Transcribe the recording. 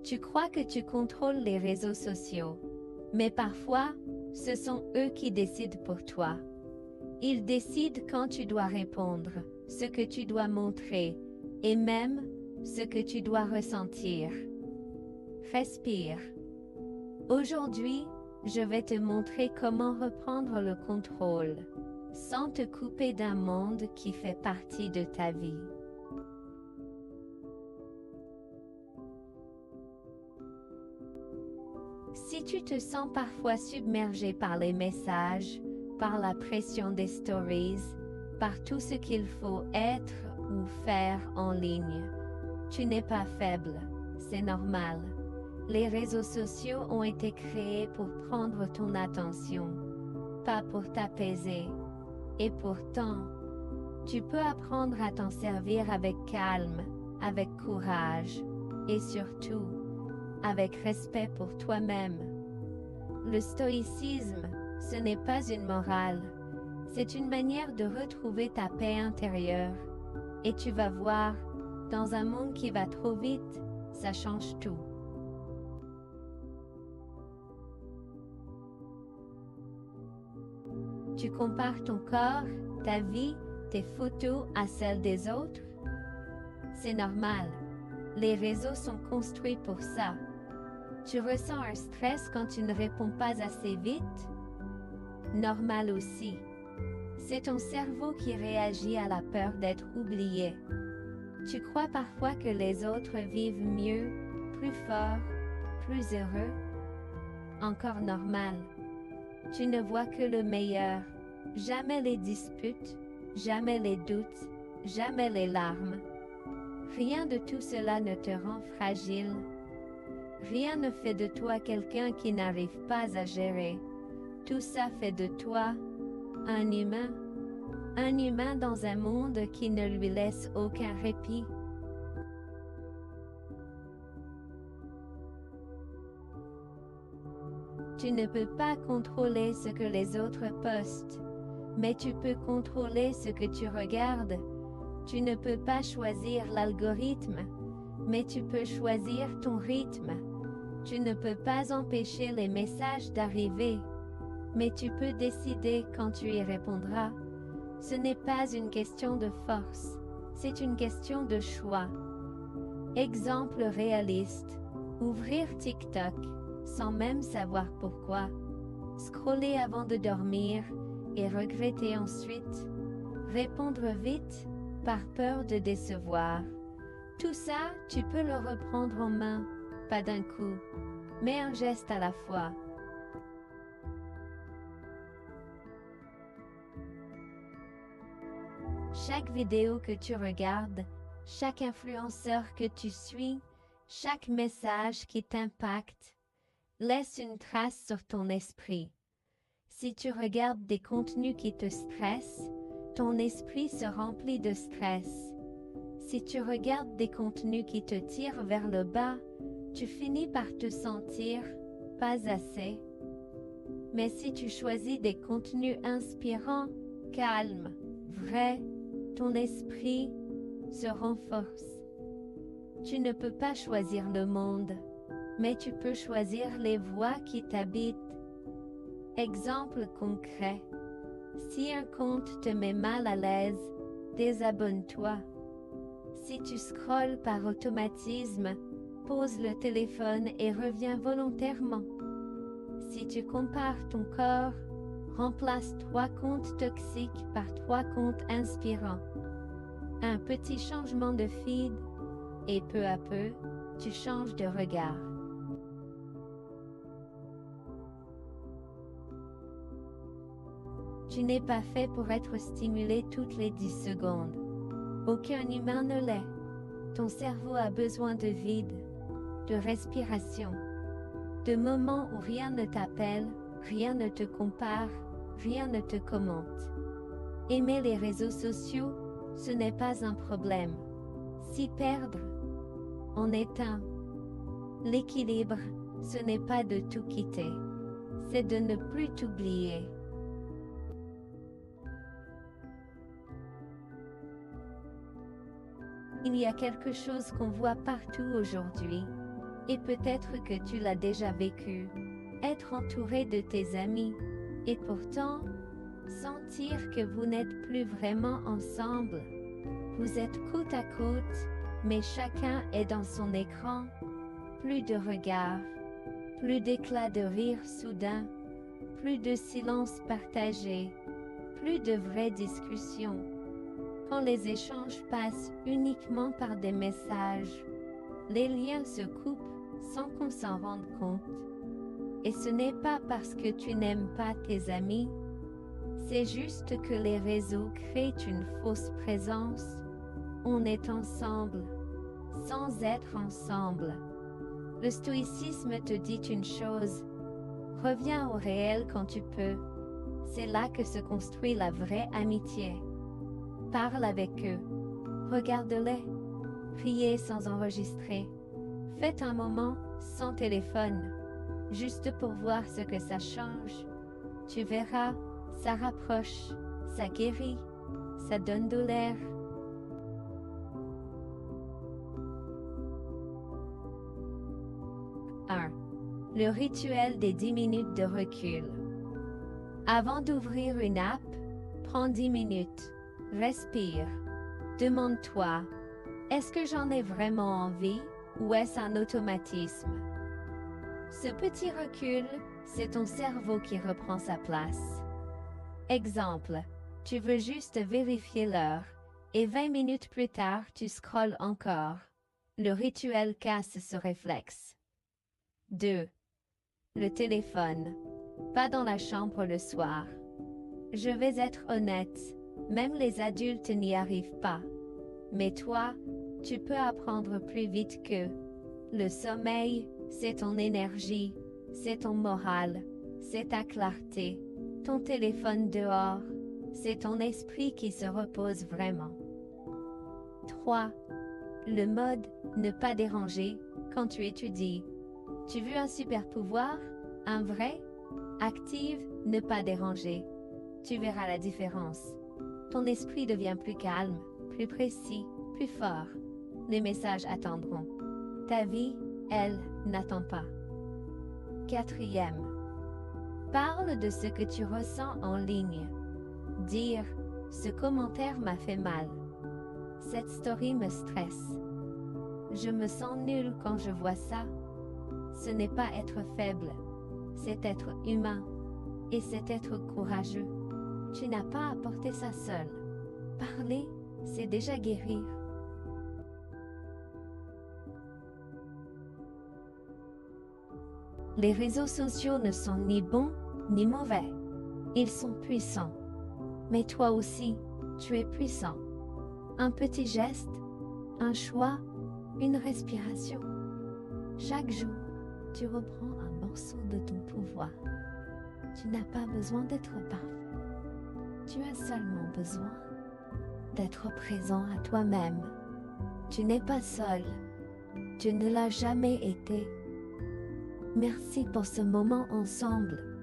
Tu crois que tu contrôles les réseaux sociaux, mais parfois, ce sont eux qui décident pour toi. Ils décident quand tu dois répondre, ce que tu dois montrer, et même ce que tu dois ressentir. Respire. Aujourd'hui, je vais te montrer comment reprendre le contrôle, sans te couper d'un monde qui fait partie de ta vie. Si tu te sens parfois submergé par les messages, par la pression des stories, par tout ce qu'il faut être ou faire en ligne, tu n'es pas faible, c'est normal. Les réseaux sociaux ont été créés pour prendre ton attention, pas pour t'apaiser. Et pourtant, tu peux apprendre à t'en servir avec calme, avec courage, et surtout, avec respect pour toi-même. Le stoïcisme, ce n'est pas une morale, c'est une manière de retrouver ta paix intérieure. Et tu vas voir, dans un monde qui va trop vite, ça change tout. Tu compares ton corps, ta vie, tes photos à celles des autres? C'est normal. Les réseaux sont construits pour ça. Tu ressens un stress quand tu ne réponds pas assez vite? Normal aussi. C'est ton cerveau qui réagit à la peur d'être oublié. Tu crois parfois que les autres vivent mieux, plus fort, plus heureux? Encore normal. Tu ne vois que le meilleur. Jamais les disputes, jamais les doutes, jamais les larmes. Rien de tout cela ne te rend fragile. Rien ne fait de toi quelqu'un qui n'arrive pas à gérer. Tout ça fait de toi un humain dans un monde qui ne lui laisse aucun répit. Tu ne peux pas contrôler ce que les autres postent, mais tu peux contrôler ce que tu regardes. Tu ne peux pas choisir l'algorithme, mais tu peux choisir ton rythme. Tu ne peux pas empêcher les messages d'arriver, mais tu peux décider quand tu y répondras. Ce n'est pas une question de force, c'est une question de choix. Exemple réaliste. Ouvrir TikTok, sans même savoir pourquoi. Scroller avant de dormir, et regretter ensuite. Répondre vite, par peur de décevoir. Tout ça, tu peux le reprendre en main, pas d'un coup, mais un geste à la fois. Chaque vidéo que tu regardes, chaque influenceur que tu suis, chaque message qui t'impacte, laisse une trace sur ton esprit. Si tu regardes des contenus qui te stressent, ton esprit se remplit de stress. Si tu regardes des contenus qui te tirent vers le bas, tu finis par te sentir pas assez. Mais si tu choisis des contenus inspirants, calmes, vrais, ton esprit se renforce. Tu ne peux pas choisir le monde, mais tu peux choisir les voix qui t'habitent. Exemple concret. Si un compte te met mal à l'aise, désabonne-toi. Si tu scrolles par automatisme, pose le téléphone et reviens volontairement. Si tu compares ton corps, remplace 3 comptes toxiques par 3 comptes inspirants. Un petit changement de feed, et peu à peu, tu changes de regard. Tu n'es pas fait pour être stimulé toutes les 10 secondes. Aucun humain ne l'est. Ton cerveau a besoin de vide, de respiration, de moments où rien ne t'appelle, rien ne te compare, rien ne te commente. Aimer les réseaux sociaux, ce n'est pas un problème. S'y perdre, en est un. L'équilibre, ce n'est pas de tout quitter, c'est de ne plus t'oublier. Il y a quelque chose qu'on voit partout aujourd'hui. Et peut-être que tu l'as déjà vécu, être entouré de tes amis, et pourtant, sentir que vous n'êtes plus vraiment ensemble. Vous êtes côte à côte, mais chacun est dans son écran. Plus de regards, plus d'éclats de rire soudain, plus de silence partagé, plus de vraies discussions. Quand les échanges passent uniquement par des messages, les liens se coupent sans qu'on s'en rende compte. Et ce n'est pas parce que tu n'aimes pas tes amis, c'est juste que les réseaux créent une fausse présence. On est ensemble, sans être ensemble. Le stoïcisme te dit une chose, reviens au réel quand tu peux. C'est là que se construit la vraie amitié. Parle avec eux, regarde-les, priez sans enregistrer. Faites un moment sans téléphone, juste pour voir ce que ça change. Tu verras, ça rapproche, ça guérit, ça donne de l'air. Le rituel des 10 minutes de recul. Avant d'ouvrir une app, prends 10 minutes, respire. Demande-toi, est-ce que j'en ai vraiment envie ou est-ce un automatisme? Ce petit recul, c'est ton cerveau qui reprend sa place. Exemple, tu veux juste vérifier l'heure et 20 minutes plus tard, tu scrolles encore. Le rituel casse ce réflexe. 2. Le téléphone. Pas dans la chambre le soir. Je vais être honnête, même les adultes n'y arrivent pas. Mais toi, tu peux apprendre plus vite qu'eux. Le sommeil, c'est ton énergie, c'est ton moral, c'est ta clarté. Ton téléphone dehors, c'est ton esprit qui se repose vraiment. 3. Le mode « ne pas déranger » quand tu étudies. Tu veux un super pouvoir? Un vrai? Active « ne pas déranger ». Tu verras la différence. Ton esprit devient plus calme, plus précis, plus fort. Les messages attendront. Ta vie, elle, n'attend pas. 4. Parle de ce que tu ressens en ligne. Dire « ce commentaire m'a fait mal ». Cette story me stresse. Je me sens nulle quand je vois ça. Ce n'est pas être faible, c'est être humain et c'est être courageux. Tu n'as pas à porter ça seul. Parler, c'est déjà guérir. Les réseaux sociaux ne sont ni bons ni mauvais. Ils sont puissants. Mais toi aussi, tu es puissant. Un petit geste, un choix, une respiration. Chaque jour, tu reprends un morceau de ton pouvoir. Tu n'as pas besoin d'être parfait. Tu as seulement besoin d'être présent à toi-même. Tu n'es pas seul. Tu ne l'as jamais été. Merci pour ce moment ensemble.